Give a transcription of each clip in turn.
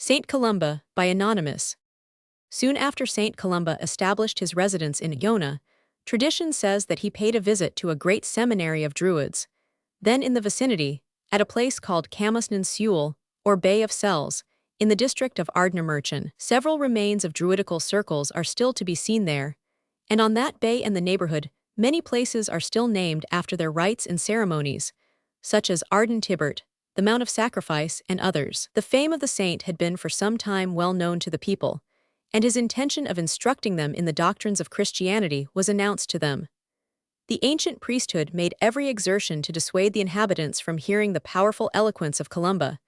Saint Columba by Anonymous. Soon after Saint Columba established his residence in Iona, tradition says that he paid a visit to a great seminary of Druids. Then in the vicinity, at a place called Camusnan or Bay of Cells, in the district of Ardnamurchan, several remains of Druidical circles are still to be seen there, and on that bay and the neighborhood, many places are still named after their rites and ceremonies, such as Arden Tibert, the Mount of Sacrifice, and others. The fame of the saint had been for some time well known to the people, and his intention of instructing them in the doctrines of Christianity was announced to them. The ancient priesthood made every exertion to dissuade the inhabitants from hearing the powerful eloquence of Columba,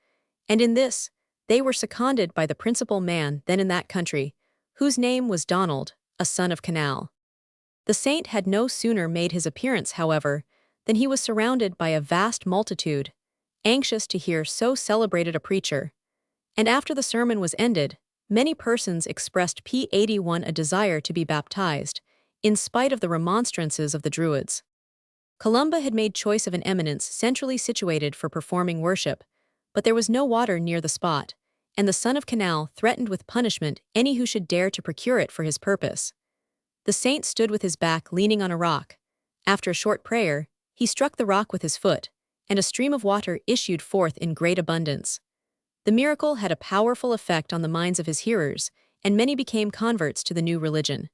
and in this, they were seconded by the principal man then in that country, whose name was Donald, a son of Canal. The saint had no sooner made his appearance, however, than he was surrounded by a vast multitude, anxious to hear so celebrated a preacher. And after the sermon was ended, many persons expressed a desire to be baptized, in spite of the remonstrances of the Druids. Columba had made choice of an eminence centrally situated for performing worship, but there was no water near the spot, and the son of Canal threatened with punishment any who should dare to procure it for his purpose. The saint stood with his back leaning on a rock. After a short prayer, he struck the rock with his foot, and a stream of water issued forth in great abundance. The miracle had a powerful effect on the minds of his hearers, and many became converts to the new religion.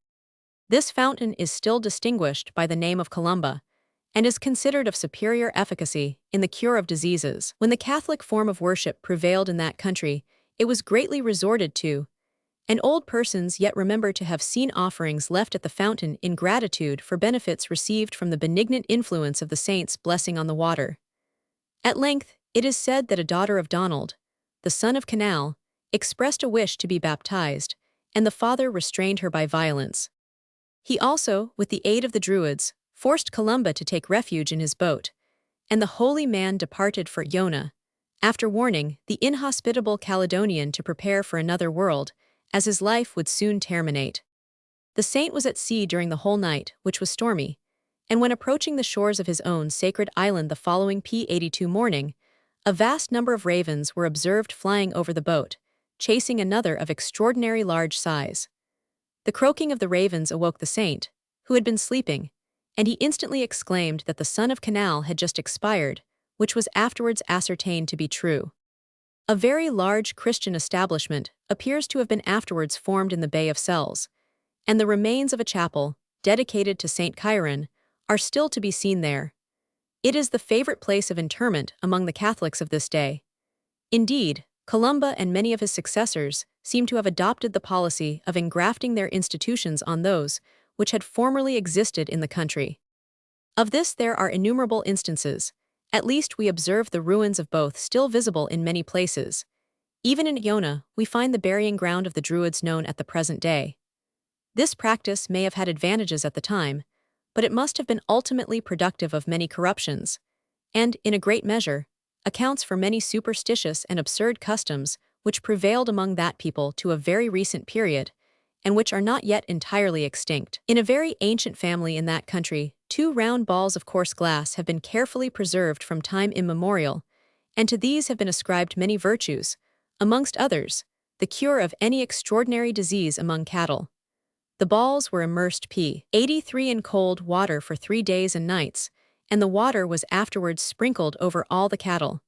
This fountain is still distinguished by the name of Columba, and is considered of superior efficacy in the cure of diseases. When the Catholic form of worship prevailed in that country, it was greatly resorted to, and old persons yet remember to have seen offerings left at the fountain in gratitude for benefits received from the benignant influence of the saint's blessing on the water. At length, it is said that a daughter of Donald, the son of Canal, expressed a wish to be baptized, and the father restrained her by violence. He also, with the aid of the Druids, forced Columba to take refuge in his boat, and the holy man departed for Iona, after warning the inhospitable Caledonian to prepare for another world, as his life would soon terminate. The saint was at sea during the whole night, which was stormy, and when approaching the shores of his own sacred island the following morning, a vast number of ravens were observed flying over the boat, chasing another of extraordinary large size. The croaking of the ravens awoke the saint, who had been sleeping, and he instantly exclaimed that the son of Canal had just expired, which was afterwards ascertained to be true. A very large Christian establishment appears to have been afterwards formed in the Bay of Cells, and the remains of a chapel, dedicated to Saint Chiron, are still to be seen there. It is the favorite place of interment among the Catholics of this day. Indeed, Columba and many of his successors seem to have adopted the policy of engrafting their institutions on those which had formerly existed in the country. Of this there are innumerable instances. At least we observe the ruins of both still visible in many places. Even in Iona, we find the burying ground of the Druids known at the present day. This practice may have had advantages at the time, but it must have been ultimately productive of many corruptions, and, in a great measure, accounts for many superstitious and absurd customs which prevailed among that people to a very recent period, and which are not yet entirely extinct. In a very ancient family in that country, 2 round balls of coarse glass have been carefully preserved from time immemorial, and to these have been ascribed many virtues, amongst others, the cure of any extraordinary disease among cattle. The balls were immersed p. 83 in cold water for 3 days and nights, and the water was afterwards sprinkled over all the cattle.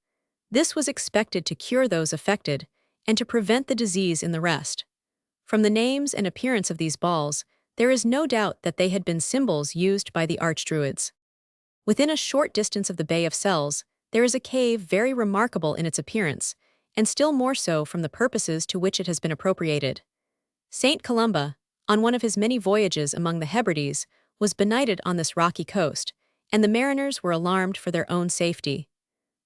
This was expected to cure those affected, and to prevent the disease in the rest. From the names and appearance of these balls, there is no doubt that they had been symbols used by the archdruids. Within a short distance of the Bay of Cells, there is a cave very remarkable in its appearance, and still more so from the purposes to which it has been appropriated. Saint Columba, on one of his many voyages among the Hebrides, was benighted on this rocky coast, and the mariners were alarmed for their own safety.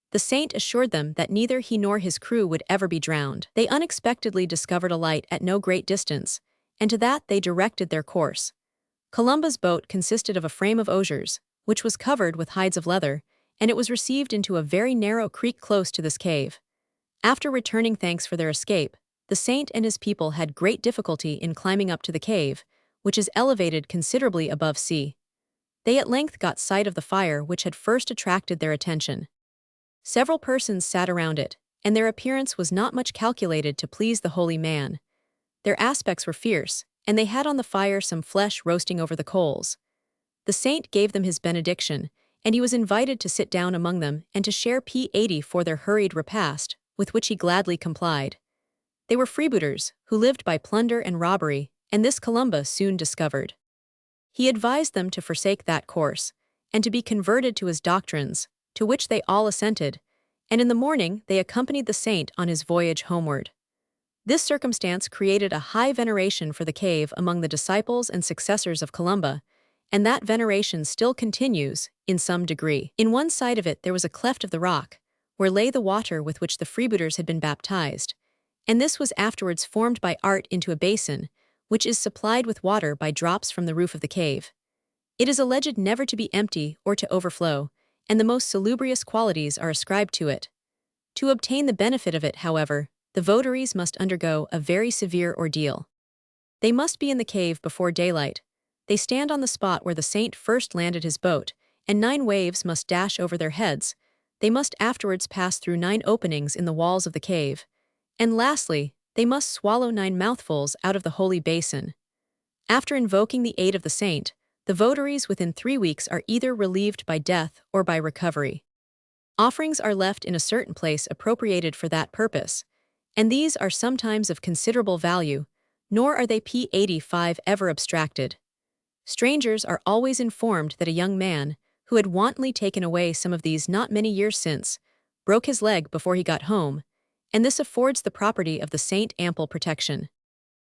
The saint assured them that neither he nor his crew would ever be drowned. They unexpectedly discovered a light at no great distance, and to that they directed their course. Columba's boat consisted of a frame of osiers, which was covered with hides of leather, and it was received into a very narrow creek close to this cave. After returning thanks for their escape, the saint and his people had great difficulty in climbing up to the cave, which is elevated considerably above sea. They at length got sight of the fire which had first attracted their attention. Several persons sat around it, and their appearance was not much calculated to please the holy man. Their aspects were fierce, and they had on the fire some flesh roasting over the coals. The saint gave them his benediction, and he was invited to sit down among them and to share P80 for their hurried repast, with which he gladly complied. They were freebooters, who lived by plunder and robbery, and this Columba soon discovered. He advised them to forsake that course, and to be converted to his doctrines, to which they all assented, and in the morning they accompanied the saint on his voyage homeward. This circumstance created a high veneration for the cave among the disciples and successors of Columba, and that veneration still continues, in some degree. In one side of it there was a cleft of the rock, where lay the water with which the freebooters had been baptized, and this was afterwards formed by art into a basin, which is supplied with water by drops from the roof of the cave. It is alleged never to be empty or to overflow, and the most salubrious qualities are ascribed to it. To obtain the benefit of it, however, the votaries must undergo a very severe ordeal. They must be in the cave before daylight. They stand on the spot where the saint first landed his boat, and 9 waves must dash over their heads. They must afterwards pass through 9 openings in the walls of the cave. And lastly, they must swallow 9 mouthfuls out of the holy basin. After invoking the aid of the saint, the votaries within 3 weeks are either relieved by death or by recovery. Offerings are left in a certain place appropriated for that purpose, and these are sometimes of considerable value, nor are they P85 ever abstracted. Strangers are always informed that a young man, who had wantonly taken away some of these not many years since, broke his leg before he got home, and this affords the property of the saint ample protection.